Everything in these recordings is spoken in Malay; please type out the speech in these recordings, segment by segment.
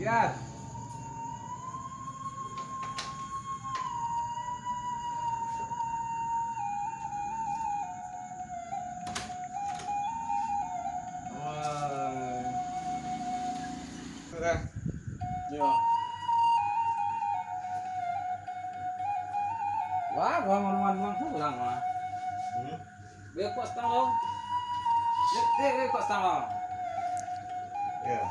Yan. Yo. Wah, gua ngomong-ngomong pulang mah. Biar kok stang lo. Kok stang lo. Ya.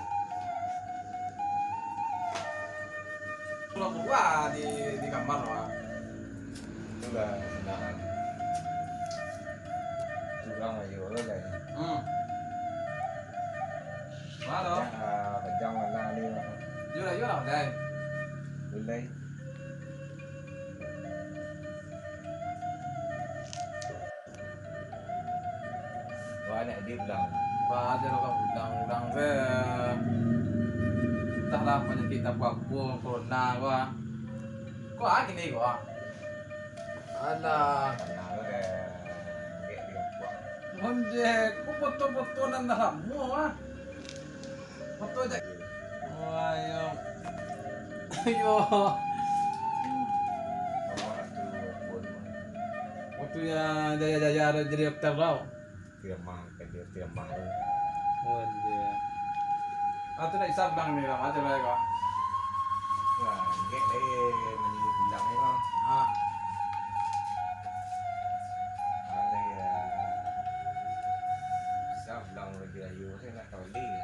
Lo gua di kamar mah. Sudah sedang curang aja lo deh. Halo. Kejang mana ni? Yo lah đây. Boleh. Wah, nak dia bilang. Wah, aja lo kan udang ke. Entahlah penyakit apa corona gua. Kok gini gua? Alah. Mana lo deh? Gak dia buat. Onjek, kok foto-foto nang kamu ah? Foto aja. Wah, yo. Ayo. Orang tu pun Waktu ya jaya-jaya ada jadi aktor tau. tiamah ke dia tiamah. Onjek. Atau nak isap bang ni lah, macam mana kau? Nah, gak dia menyuruh bilang ni lah. Ah, Ada ya. Bisa bilang lebih ayu saya nak tahu dia.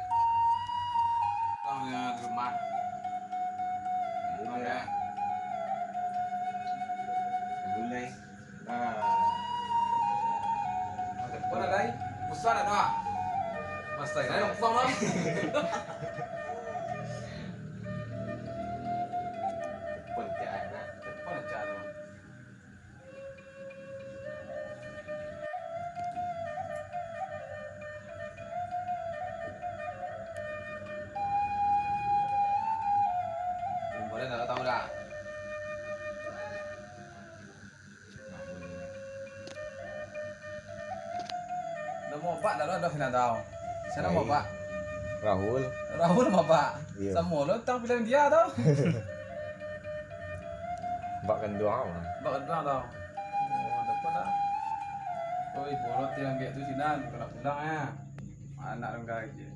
bang ya di rumah. Boleh. Boleh. Kau ada lagi? Pusat ada? Masa ini dong, pulang dong. Pencaan nak. Kau nak cari? Boleh tak tahu dah. Nama Pak dah ada sini tahu. Saya nama Pak. Rahul. Rahul nama Pak. Iya. Semua lo tahu film dia tahu. Bakkan doa mah. Pak dah tahu. Oh, dapat dah. Oi, bolot yang kayak tu sinan, kena pulang ya. Anak orang gaji.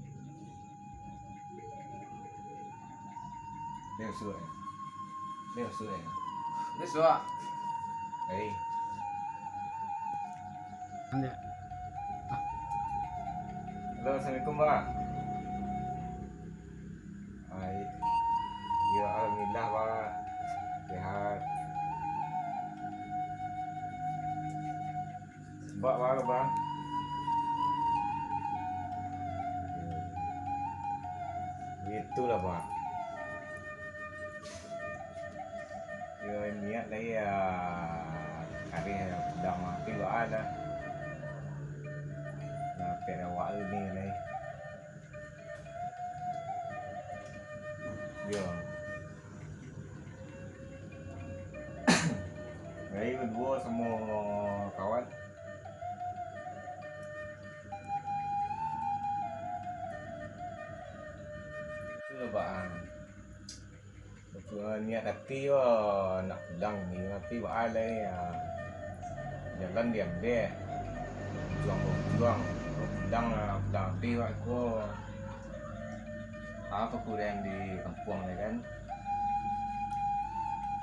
Dia suai. Dia suai. Besok. Hei. Ya. Halo, Assalamualaikum Pak. Hai. Ya alhamdulillah Pak. Sehat. Pak, apa Bang? Itulah Pak. Ya niat lagi ya hari dah mati Pak ada. Nah, pada waktu ni ni. Ya. Jadi berdua semua kawan. Itulah Bang. Betul niat hati nak pulang ni hati Pak ada ni. Jalan diam dia. Juang pulang hati Pak aku. Apa kurang di kampung ni kan?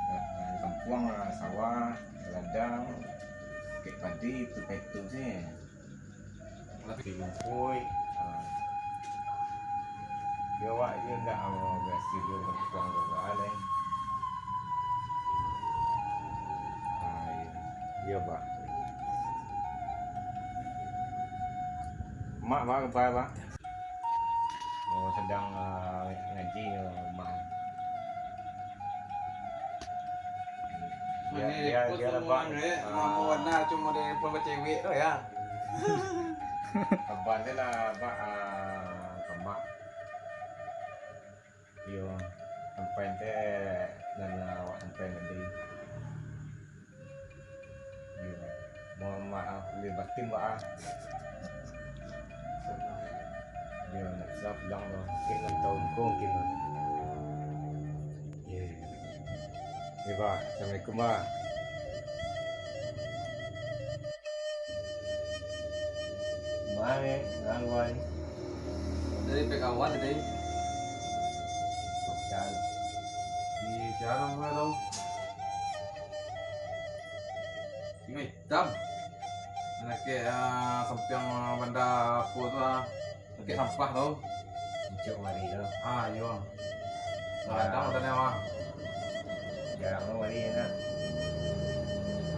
Di kampung sawah, ladang, kek padi itu sih. Tapi lumpur. Dia wak dia enggak biasa dia kampung juga lain. Iya Pak. Mak apa Pak? Oh sedang ngaji mak. Dia dapat Mampu warna cuma dari pelbagai cewek tu ya. kaban dia lah Pak kemak. Dia sampai dan awak sampai nanti. Mohon maaf lebih batin Pak. Dia nak siap pulang lah. Mungkin 6 tahun ko mungkin lah. Iya Pak, Assalamualaikum Pak. Mana gangguan? Dari PKW tadi Jangan. di siaran gue tau. Ini hitam. Anak kayak sampiang benda apa tuh ah. Kayak sampah tau. Cuk mari tu. Ah iya. Ada katanya mah. Jarang lo mari ya.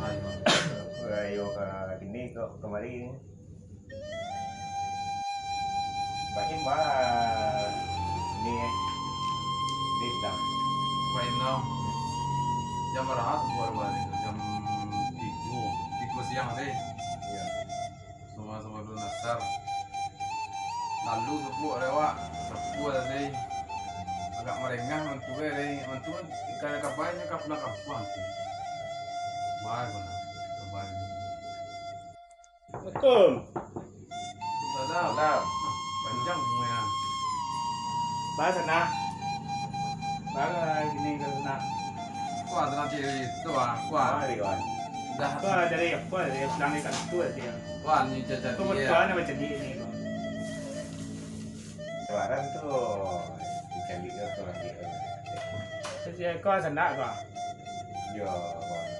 Ah iya. Ayo ke sini kok kemari. Bakin bah ni ni dah. Main dong. Jam berapa sebuah balik? Jam 3 siang tadi. Ya. Sama dulu nasar. Lalu sebuah lewat. Sebuah tadi. Agak merengah mantu tadi. Mantu ikan kapalnya kapal kapal. Baik benar. Kabar. Assalamualaikum. Sudah Dah. panjang semuanya. Bahasa nak. Bahasa gini ke nak. Kuat nanti itu ah. Kuat. Mari kawan. Dah. Apa dari apa dari pulang ikan tu dia. Kuat ni jajan Kau dia. betul macam ni ni kau. Lebaran tu dicari ke tu lagi. Jadi kau sana kau. Yo kawan.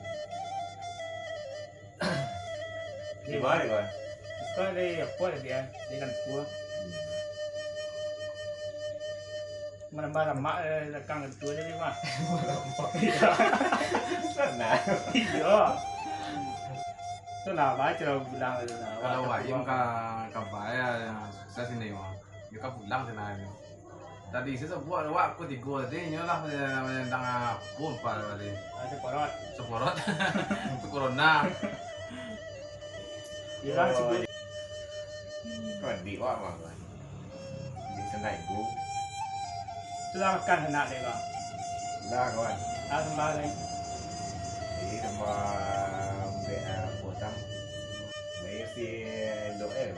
Di mana kawan? Kau dari apa dia ikan kuah. Mana mak lekang itu jadi mah. Sana. Iya. Tu lah bacaเราpulang itu lah. Kalau Wahim ke Baya sukses ini mah. Dia kan pulang sana ni. Tadi saya buat awak aku 3 tadi nyolah tengah pun tadi. Ada porot. Seporot. Itu corona. Hilang sebut. Kawan di wak mah kawan. Di sana ibu. Tu lah makan nak dia kau. Dah kawan. Ah sembah lagi. Jadi sama bea potong. Mai si loel.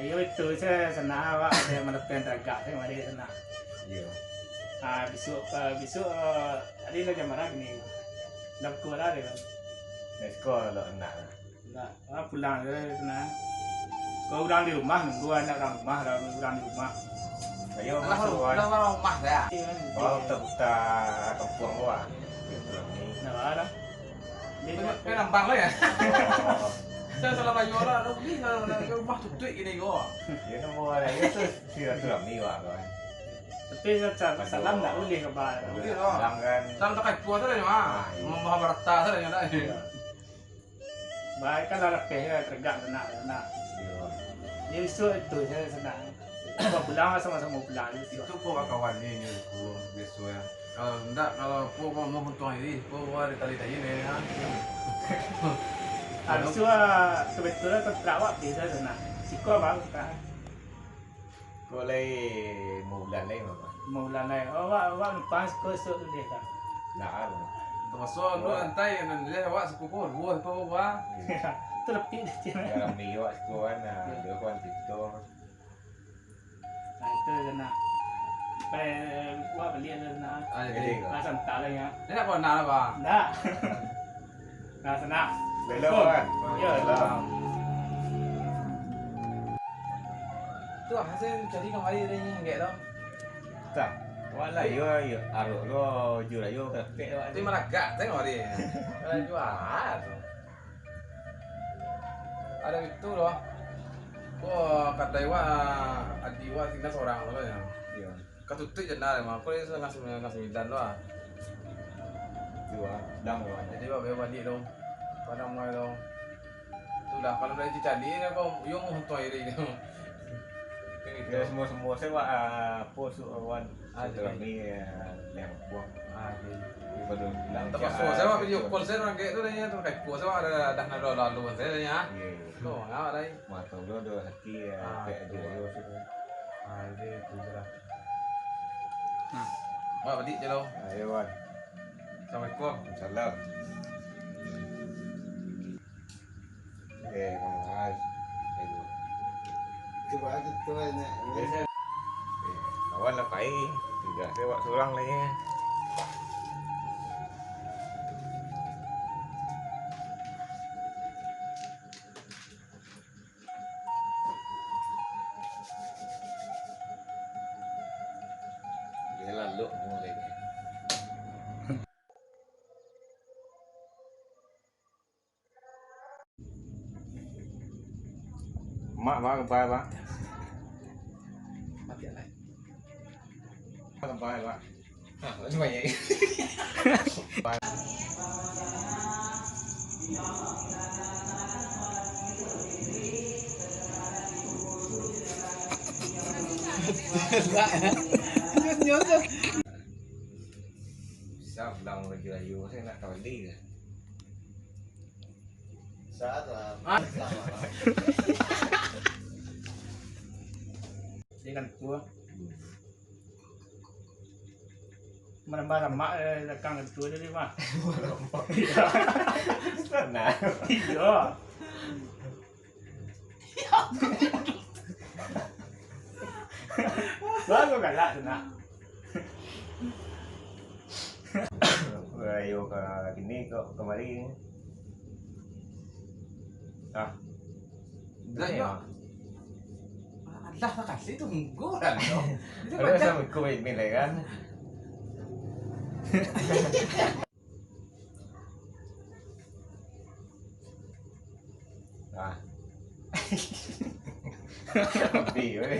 Ayo itu saya sana awak ada melepen teragak saya mari sana. Yo. Besok hari lagi mana ni? Dah keluar dah kan? Let's go lo nak. Dah, pulang je sana. Kau orang di rumah nunggu anak orang rumah, orang di rumah. Ayo masuk kawan. Dah rumah dah. Bawa buta kampung gua. Gitu ni. Nak ada? Cái nambang lah ya. Oh. Saya salah bayar lah. Rugi kalau rumah tutup ini gua. Ya nombor ada itu silaturahmi ni wak kawan. Tapi salam tak boleh ke bar. Boleh lah. Langgan. Salam tak kait kuat saja mah. Mahabharata saja yang ada. Baik kan dah lepeh teragak nak. Yo. Dia besok itu saya senang. Kalau pulang sama-sama pulang Itu kau kawan ni aku besok ya. Kalau enggak kalau kau mau untung ini, kau ada tali ni ya. Habis tu kebetulan kau terawak bisa senang. Siko bang kan. Kau lagi bulan lagi mah. Mau ulang lagi. Awak lepas kau esok tu dia kan. Dah ada. Termasuk lu lantai yang dia awak sepupu dua kau apa? Tu lebih dia. Dalam ni wak kawan dia kawan itu. Itu kena. Sampai awak beli ada senang. Ah jadi. Santai lah ya. Ini apa nak apa? Nak. Nah senang. Belum kan? Ya lah. Tu hasil jadi kemarin dia ni enggak tahu. Tak. Wak lah yo aruk lo jura yo kepek wak. Tapi malah gak tengok dia. Ada jual. Ada itu loh. Gua kata Iwa adiwa tinggal seorang loh ya. Yo. Katutup je nak mah. Kau ni ngasih midan doa. Dua dang kawan. Jadi bawa balik dong. Padang mai dong. Itulah kalau dah cari ni kau yung untuk air ni. Ya semua saya wak post kawan. Ada ni yang buang. Ah, jadi. Baru bilang. Termasuk saya buat video call saya orang tu ni tu kayak saya buat ada dah nak lalu saya ni ah. Tu ngawak lagi. Matang lo do hati kayak aja yo. Ah, jadi tu je lah. Buat balik je lo. Ayo wan. Assalamualaikum. Salam. Kamu harus. Coba aja tuh enak. Biasa. Kawan lah phải tidak sewa seorang lah ya. Dia lalu mulai. Mak kempai pak. Mati alai. Kempai pak. Cuma ya. Sao lòng rồi vừa vừa thế là rồi đi rồi. Saat lah. Dia kan tua. Menambah lemak lekang tua jadi mah. Nah. Iya. Baru kalah tu nak. Ayo ke sini kok kemarin. Ah. Dah ya. Allah tak kasih tunggu kan dong. Itu Ada macam sama kau main kan? Ah. Đi vậy.